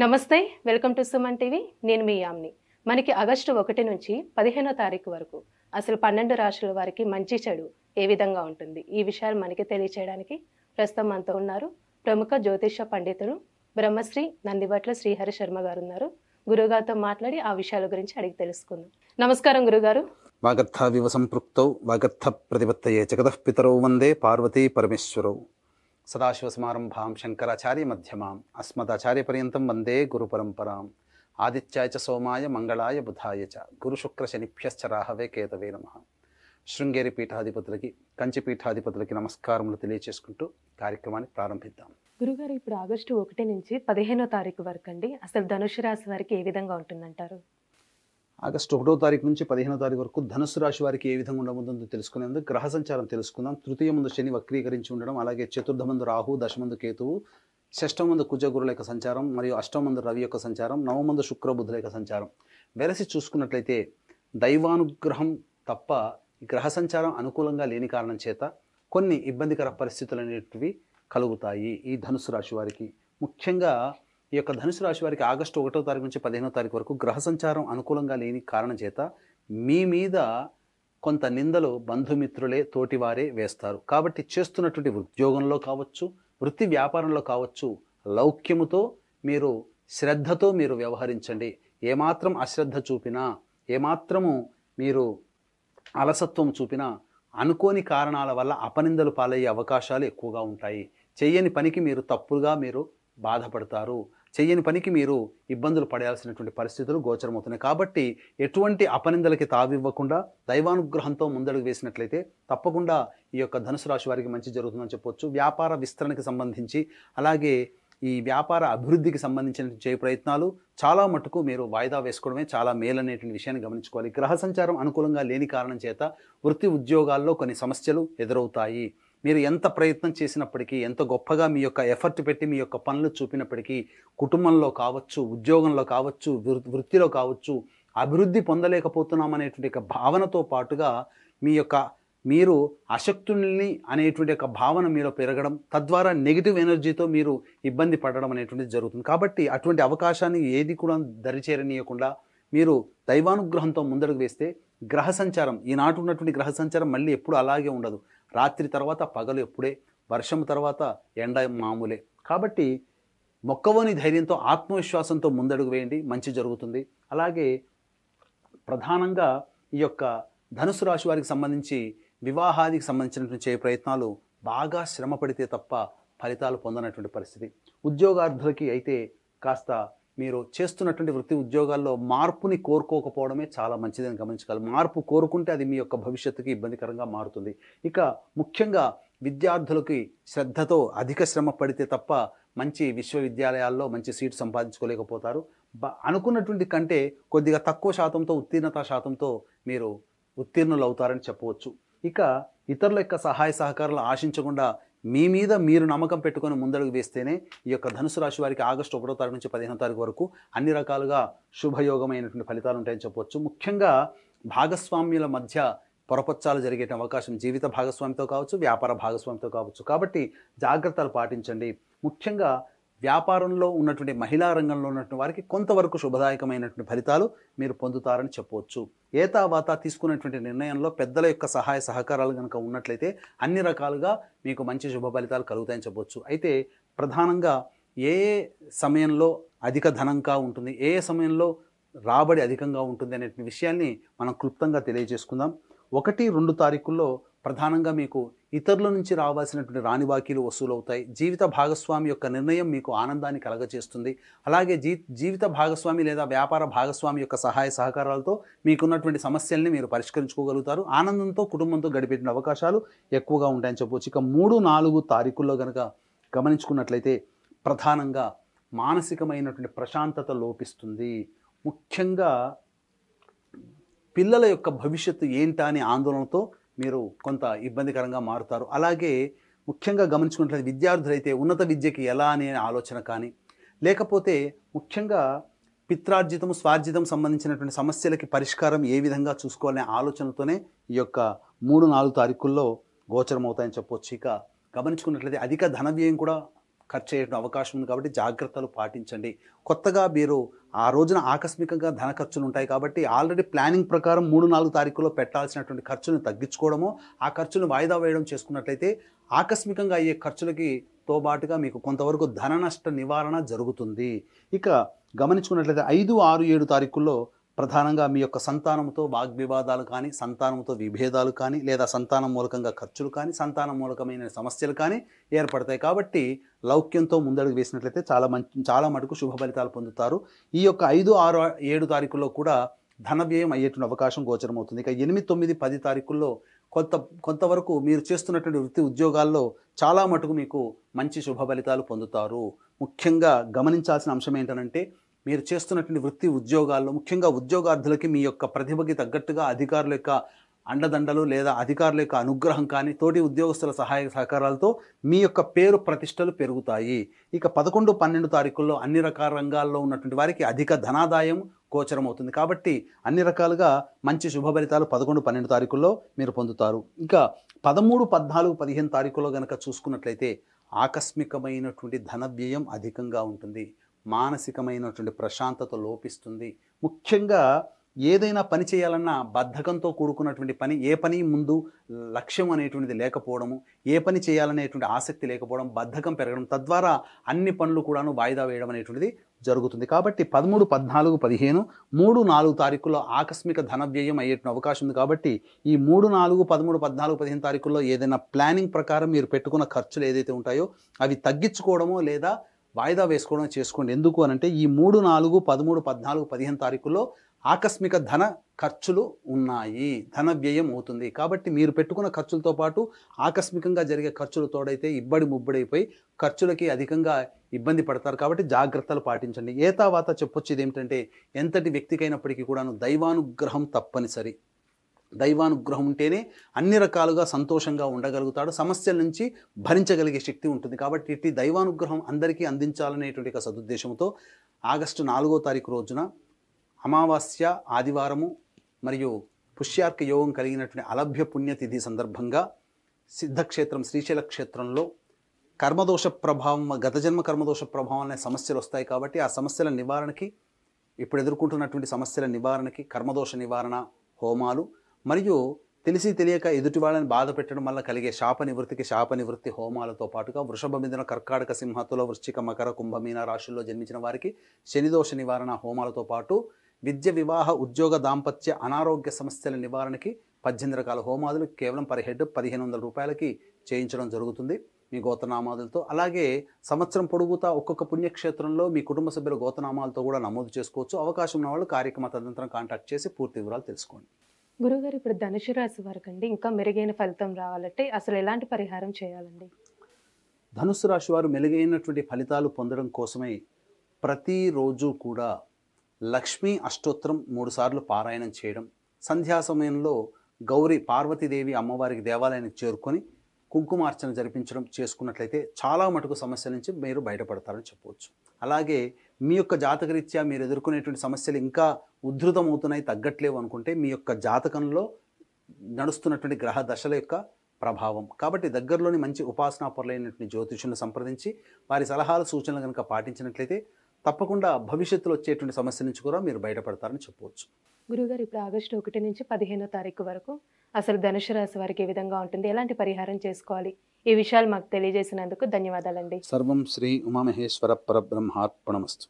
నమస్తే, welcome to Suman TV. నేను మీ యామ్ని. మనకి ఆగస్టు 1 నుంచి 15వ తారీఖు వరకు అసలు 12 రాశుల వారికి మంచి చెడు ఏ విధంగా ఉంటుంది, ఈ విషయాలు మనకి తెలియచేయడానికి ప్రస్తుతం మనతో ఉన్నారు ప్రముఖ జ్యోతిష పండితులు బ్రహ్మశ్రీ నందిబట్ల శ్రీహరి శర్మ గారు ఉన్నారు. గురుగారితో మాట్లాడి ఆ విషయాల గురించి అడిగి తెలుసుకుందాం. నమస్కారం గురుగారు. వాగర్థావివ సంపృక్తౌ వాగర్థ ప్రతిపత్తయే జగతః పితరౌ వందే పార్వతీ పరమేశ్వరౌ. సదాశివసమారంభాం శంకరాచార్య మధ్యమాం అస్మదాచార్యపర్యంతం వందే గురు పరంపరాం. ఆదిత్యాయ చ సోమాయ మంగళాయ బుధాయ చ గురుశుక్ర శనిభ్యశ్చ రాహవే కేతవే నమః. శృంగేరి పీఠాధిపతులకి, కంచి పీఠాధిపతులకి నమస్కారములు తెలియచేసుకుంటూ కార్యక్రమాన్ని ప్రారంభిద్దాం. గురుగారు, ఇప్పుడు ఆగస్టు 1 నుంచి 15వ తారీఖు వరకు అండి అసలు ధనుసు రాశి వారికి ఏ విధంగా ఉంటుందంటారు? ఆగస్టు 1వ తారీఖు నుంచి 15వ తారీఖు వరకు ధనుసు రాశి వారికి ఏ విధంగా ఉండబోతుందో తెలుసుకునేందుకు గ్రహ సంచారం తెలుసుకుందాం. తృతీయ ముందు శని వక్రీకరించి ఉండడం, అలాగే చతుర్థ మందు రాహు, దశమందు కేతువు, షష్టమ మందు కుజ గురుల యొక్క సంచారం, మరియు అష్టమ మందు రవి యొక్క సంచారం, నవమందు శుక్ర బుధుల యొక్క సంచారం వెరసి చూసుకున్నట్లయితే దైవానుగ్రహం తప్ప గ్రహ సంచారం అనుకూలంగా లేని కారణం చేత కొన్ని ఇబ్బందికర పరిస్థితులు అనేటివి కలుగుతాయి ఈ ధనుసు రాశి వారికి. ముఖ్యంగా ఈ యొక్క ధనుసు రాశి వారికి ఆగస్టు 1వ తారీఖు నుంచి 15వ తారీఖు వరకు గ్రహ సంచారం అనుకూలంగా లేని కారణం చేత మీ మీద కొంత నిందలు బంధుమిత్రులే, తోటివారే వేస్తారు. కాబట్టి చేస్తున్నటువంటి ఉద్యోగంలో కావచ్చు, వృత్తి వ్యాపారంలో కావచ్చు, లౌక్యముతో మీరు శ్రద్ధతో మీరు వ్యవహరించండి. ఏమాత్రం అశ్రద్ధ చూపినా, ఏమాత్రము మీరు అలసత్వం చూపినా అనుకోని కారణాల వల్ల అపనిందలు పాలయ్యే అవకాశాలు ఎక్కువగా ఉంటాయి. చెయ్యని పనికి మీరు తప్పుగా మీరు బాధపడతారు. చెయ్యని పనికి మీరు ఇబ్బందులు పడాల్సినటువంటి పరిస్థితులు గోచరమవుతున్నాయి. కాబట్టి ఎటువంటి అపనిందలకి తావివ్వకుండా దైవానుగ్రహంతో ముందడుగు వేసినట్లయితే తప్పకుండా ఈ యొక్క ధనుసు రాశి వారికి మంచి జరుగుతుందని చెప్పొచ్చు. వ్యాపార విస్తరణకి సంబంధించి, అలాగే ఈ వ్యాపార అభివృద్ధికి సంబంధించిన చేయ ప్రయత్నాలు చాలా మటుకు మీరు వాయిదా వేసుకోవడమే చాలా మేలనేటువంటి విషయాన్ని గమనించుకోవాలి. గ్రహ సంచారం అనుకూలంగా లేని కారణం చేత వృత్తి ఉద్యోగాల్లో కొన్ని సమస్యలు ఎదురవుతాయి. మీరు ఎంత ప్రయత్నం చేసినప్పటికీ, ఎంత గొప్పగా మీ యొక్క ఎఫర్ట్ పెట్టి మీ యొక్క పనులు చూపినప్పటికీ, కుటుంబంలో కావచ్చు, ఉద్యోగంలో కావచ్చు, వృత్తిలో కావచ్చు, అభివృద్ధి పొందలేకపోతున్నాం అనేటువంటి ఒక భావనతో పాటుగా మీరు అశక్తుల్ని అనేటువంటి ఒక భావన మీలో పెరగడం, తద్వారా నెగిటివ్ ఎనర్జీతో మీరు ఇబ్బంది పడడం అనేటువంటిది జరుగుతుంది. కాబట్టి అటువంటి అవకాశాన్ని ఏది కూడా దరిచేరనీయకుండా మీరు దైవానుగ్రహంతో ముందడుగు వేస్తే గ్రహ సంచారం, ఈనాటి ఉన్నటువంటి గ్రహ సంచారం మళ్ళీ ఎప్పుడు అలాగే ఉండదు. రాత్రి తర్వాత పగలు ఎప్పుడే, వర్షం తర్వాత ఎండ మామూలే. కాబట్టి మొక్కవోని ధైర్యంతో, ఆత్మవిశ్వాసంతో ముందడుగు వేయండి, మంచి జరుగుతుంది. అలాగే ప్రధానంగా ఈ యొక్క ధనుసు రాశి వారికి సంబంధించి వివాహానికి సంబంధించినటువంటి చేయ ప్రయత్నాలు బాగా శ్రమ పడితే తప్ప ఫలితాలు పొందనటువంటి పరిస్థితి. ఉద్యోగార్థులకి అయితే కాస్త మీరు చేస్తున్నటువంటి వృత్తి ఉద్యోగాల్లో మార్పుని కోరుకోకపోవడమే చాలా మంచిదని గమనించగలరు. మార్పు కోరుకుంటే అది మీ యొక్క భవిష్యత్తుకి ఇబ్బందికరంగా మారుతుంది. ఇక ముఖ్యంగా విద్యార్థులకి శ్రద్ధతో అధిక శ్రమ పడితే తప్ప మంచి విశ్వవిద్యాలయాల్లో మంచి సీటు సంపాదించుకోలేకపోతారు. అనుకున్నటువంటి కంటే కొద్దిగా తక్కువ శాతంతో, ఉత్తీర్ణత శాతంతో మీరు ఉత్తీర్ణులు అవుతారని చెప్పవచ్చు. ఇక ఇతరుల యొక్క సహాయ సహకారాలు ఆశించకుండా మీ మీద మీరు నమ్మకం పెట్టుకొని ముందడుగు వేస్తేనే ఈ యొక్క ధనుసు రాశి వారికి ఆగస్టు 1వ తారీఖు నుంచి 15వ తారీఖు వరకు అన్ని రకాలుగా శుభయోగమైనటువంటి ఫలితాలు ఉంటాయని చెప్పవచ్చు. ముఖ్యంగా భాగస్వామ్యుల మధ్య పొరపచ్చాలు జరిగే అవకాశం, జీవిత భాగస్వామితో కావచ్చు, వ్యాపార భాగస్వామితో కావచ్చు. కాబట్టి జాగ్రత్తలు పాటించండి. ముఖ్యంగా వ్యాపారంలో ఉన్నటువంటి మహిళా రంగంలో ఉన్నటువంటి వారికి కొంతవరకు శుభదాయకమైనటువంటి ఫలితాలు మీరు పొందుతారని చెప్పవచ్చు. ఏతావాత తీసుకున్నటువంటి నిర్ణయంలో పెద్దల యొక్క సహాయ సహకారాలు కనుక ఉన్నట్లయితే అన్ని రకాలుగా మీకు మంచి శుభ ఫలితాలు కలుగుతాయని చెప్పవచ్చు. అయితే ప్రధానంగా ఏ సమయంలో అధిక ధనంగా ఉంటుంది, ఏ సమయంలో రాబడి అధికంగా ఉంటుంది అనే విషయాన్ని మనం క్లుప్తంగా తెలియజేసుకుందాం. 1, 2 తారీఖుల్లో ప్రధానంగా మీకు ఇతరుల నుంచి రావాల్సినటువంటి రాని బాకీలు వసూలవుతాయి. జీవిత భాగస్వామి యొక్క నిర్ణయం మీకు ఆనందాన్ని కలగజేస్తుంది. అలాగే జీవిత భాగస్వామి లేదా వ్యాపార భాగస్వామి యొక్క సహాయ సహకారాలతో మీకున్నటువంటి సమస్యల్ని మీరు పరిష్కరించుకోగలుగుతారు. ఆనందంతో కుటుంబంతో గడిపేటువంటి అవకాశాలు ఎక్కువగా ఉంటాయని చెప్పవచ్చు. ఇక 3, 4 తారీఖుల్లో కనుక గమనించుకున్నట్లయితే ప్రధానంగా మానసికమైనటువంటి ప్రశాంతత లోపిస్తుంది. ముఖ్యంగా పిల్లల యొక్క భవిష్యత్తు ఏంటా అనే ఆందోళనతో మీరు కొంత ఇబ్బందికరంగా మారుతారు. అలాగే ముఖ్యంగా గమనించుకున్నట్లయితే విద్యార్థులైతే ఉన్నత విద్యకి ఎలా అనే ఆలోచన కానీ, లేకపోతే ముఖ్యంగా పిత్రార్జితం, స్వార్జితం సంబంధించినటువంటి సమస్యలకి పరిష్కారం ఏ విధంగా చూసుకోవాలనే ఆలోచనతోనే ఈ యొక్క 3, 4 తారీఖుల్లో గోచరం అవుతాయని చెప్పవచ్చు. ఇక గమనించుకున్నట్లయితే అధిక ధన వ్యయం కూడా ఖర్చు అయ్యే అవకాశం ఉంది కాబట్టి జాగ్రత్తలు పాటించండి. కొత్తగా మీరు ఆ రోజున ఆకస్మికంగా ధన ఖర్చులు ఉంటాయి కాబట్టి ఆల్రెడీ ప్లానింగ్ ప్రకారం 3-4 తారీఖుల్లో పెట్టాల్సినటువంటి ఖర్చులను తగ్గించుకోవడమో, ఆ ఖర్చును వాయిదా వేయడం చేసుకున్నట్లయితే ఆకస్మికంగా అయ్యే ఖర్చులకి తోబాటుగా మీకు కొంతవరకు ధన నష్ట నివారణ జరుగుతుంది. ఇక గమనించుకున్నట్లయితే 5, 6, 7 తారీఖుల్లో ప్రధానంగా మీ యొక్క సంతానంతో వాగ్వివాదాలు కానీ, సంతానంతో విభేదాలు కానీ, లేదా సంతానం మూలకంగా ఖర్చులు కానీ, సంతానం మూలకమైన సమస్యలు కానీ ఏర్పడతాయి. కాబట్టి లౌక్యంతో ముందడుగు వేసినట్లయితే చాలా మటుకు శుభ ఫలితాలు పొందుతారు. ఈ యొక్క 5, 6, 7 తారీఖుల్లో కూడా ధన వ్యయం అయ్యేటువంటి అవకాశం గోచరమవుతుంది. ఇక 8, 9, 10 తారీఖుల్లో కొంతవరకు మీరు చేస్తున్నటువంటి వృత్తి ఉద్యోగాల్లో చాలా మటుకు మీకు మంచి శుభ ఫలితాలు పొందుతారు. ముఖ్యంగా గమనించాల్సిన అంశం ఏంటంటే మీరు చేస్తున్నటువంటి వృత్తి ఉద్యోగాల్లో ముఖ్యంగా ఉద్యోగార్థులకి మీ యొక్క ప్రతిభకి తగ్గట్టుగా అధికారుల యొక్క అండదండలు లేదా అధికారుల యొక్క అనుగ్రహం కానీ, తోటి ఉద్యోగస్తుల సహాయ సహకారాలతో మీ యొక్క పేరు ప్రతిష్టలు పెరుగుతాయి. ఇక 11, 12 తారీఖుల్లో అన్ని రకాల రంగాల్లో ఉన్నటువంటి వారికి అధిక ధనాదాయం గోచరం అవుతుంది. కాబట్టి అన్ని రకాలుగా మంచి శుభ ఫలితాలు 11, 12 తారీఖుల్లో మీరు పొందుతారు. ఇక 13, 14, 15 తారీఖుల్లో కనుక చూసుకున్నట్లయితే ఆకస్మికమైనటువంటి ధన వ్యయం అధికంగా ఉంటుంది. మానసికమైనటువంటి ప్రశాంతత లోపిస్తుంది. ముఖ్యంగా ఏదైనా పని చేయాలన్నా బద్ధకంతో కూడుకున్నటువంటి పని, ఏ పని ముందు లక్ష్యం అనేటువంటిది లేకపోవడము, ఏ పని చేయాలనేటువంటి ఆసక్తి లేకపోవడం, బద్ధకం పెరగడం, తద్వారా అన్ని పనులు కూడాను వాయిదా వేయడం అనేటువంటిది జరుగుతుంది. కాబట్టి 13, 14, 15, 3, 4 తారీఖుల్లో ఆకస్మిక ధన వ్యయం అయ్యేటువంటి అవకాశం ఉంది. కాబట్టి ఈ 3, 4, 13, 14, 15 తారీఖుల్లో ఏదైనా ప్లానింగ్ ప్రకారం మీరు పెట్టుకున్న ఖర్చులు ఏదైతే ఉంటాయో అవి తగ్గించుకోవడమో లేదా వాయిదా వేసుకోవడం చేసుకోండి. ఎందుకు అనంటే ఈ 3, 4, 13, 14, 15 తారీఖుల్లో ఆకస్మిక ధన ఖర్చులు ఉన్నాయి, ధన వ్యయం అవుతుంది. కాబట్టి మీరు పెట్టుకున్న ఖర్చులతో పాటు ఆకస్మికంగా జరిగే ఖర్చులు తోడైతే ఇబ్బడి ముబ్బడైపోయి ఖర్చులకి అధికంగా ఇబ్బంది పడతారు. కాబట్టి జాగ్రత్తలు పాటించండి. ఏతావాత చెప్పొచ్చు ఇదేమిటంటే ఎంతటి వ్యక్తికైనప్పటికీ కూడాను దైవానుగ్రహం తప్పనిసరి. దైవానుగ్రహం ఉంటేనే అన్ని రకాలుగా సంతోషంగా ఉండగలుగుతాడు, సమస్యల నుంచి భరించగలిగే శక్తి ఉంటుంది. కాబట్టి ఇట్టి దైవానుగ్రహం అందరికీ అందించాలనేటువంటి ఒక సదుద్దేశంతో ఆగస్టు 4వ తారీఖు రోజున అమావాస్య ఆదివారము మరియు పుష్యార్క యోగం కలిగినటువంటి అలభ్య పుణ్యతిథి సందర్భంగా సిద్ధక్షేత్రం శ్రీశైల క్షేత్రంలో కర్మదోష ప్రభావం, గత జన్మ కర్మదోష ప్రభావం అనే సమస్యలు వస్తాయి. కాబట్టి ఆ సమస్యల నివారణకి, ఇప్పుడు ఎదుర్కొంటున్నటువంటి సమస్యల నివారణకి కర్మదోష నివారణ హోమాలు మరియు తెలిసి తెలియక ఎదుటి వాళ్ళని బాధ పెట్టడం వల్ల కలిగే శాప నివృత్తి హోమాలతో పాటుగా వృషభ మిథున కర్కాటక సింహ తుల వృశ్చిక మకర కుంభ మీన రాశుల్లో జన్మించిన వారికి శనిదోష నివారణ హోమాలతో పాటు విద్య, వివాహ, ఉద్యోగ, దాంపత్య, అనారోగ్య సమస్యల నివారణకి 18 రకాల హోమాదులు కేవలం పర్ హెడ్ 1500 రూపాయలకి చేయించడం జరుగుతుంది మీ గోత్రనామాదులతో. అలాగే సంవత్సరం పొడుగుతా ఒక్కొక్క పుణ్యక్షేత్రంలో మీ కుటుంబ సభ్యుల గోత్రనామాలతో కూడా నమోదు చేసుకోవచ్చు. అవకాశం ఉన్న వాళ్ళు కార్యక్రమ తదనంతరం కాంటాక్ట్ చేసి పూర్తి వివరాలు తెలుసుకోండి. గురుగారు, ఇప్పుడు ధనుసు రాశి వారికి అండి ఇంకా మెరుగైన ఫలితం రావాలంటే అసలు ఎలాంటి పరిహారం చేయాలండి? ధనుస్సు రాశి వారు మెరుగైనటువంటి ఫలితాలు పొందడం కోసమై ప్రతిరోజు కూడా లక్ష్మీ అష్టోత్తరం 3 సార్లు పారాయణం చేయడం, సంధ్యా సమయంలో గౌరీ పార్వతీదేవి అమ్మవారికి దేవాలయానికి చేరుకొని కుంకుమార్చన జరిపించడం చేసుకున్నట్లయితే చాలా మటుకు సమస్యల నుంచి మీరు బయటపడతారని చెప్పవచ్చు. అలాగే మీ యొక్క జాతకరీత్యా మీరు ఎదుర్కొనేటువంటి సమస్యలు ఇంకా ఉధృతమవుతున్నాయి, తగ్గట్లేవు అనుకుంటే మీ యొక్క జాతకంలో నడుస్తున్నటువంటి గ్రహ దశల యొక్క ప్రభావం. కాబట్టి దగ్గరలోని మంచి ఉపాసనాపరులైనటువంటి జ్యోతిషులను సంప్రదించి వారి సలహాలు సూచనలు కనుక పాటించినట్లయితే తప్పకుండా భవిష్యత్తులో వచ్చేటువంటి సమస్య నుంచి కూడా మీరు బయటపడతారని చెప్పవచ్చు. గురుగారు, ఇప్పుడు ఆగస్టు 1 నుంచి 15వ తారీఖు వరకు అసలు ధనుసు రాశి వారికి ఏ విధంగా ఉంటుంది, ఎలాంటి పరిహారం చేసుకోవాలి, ఈ విషయాలు మాకు తెలియజేసినందుకు ధన్యవాదాలండి. సర్వం శ్రీ ఉమామహేశ్వర పరబ్రహ్మార్పణమస్తు.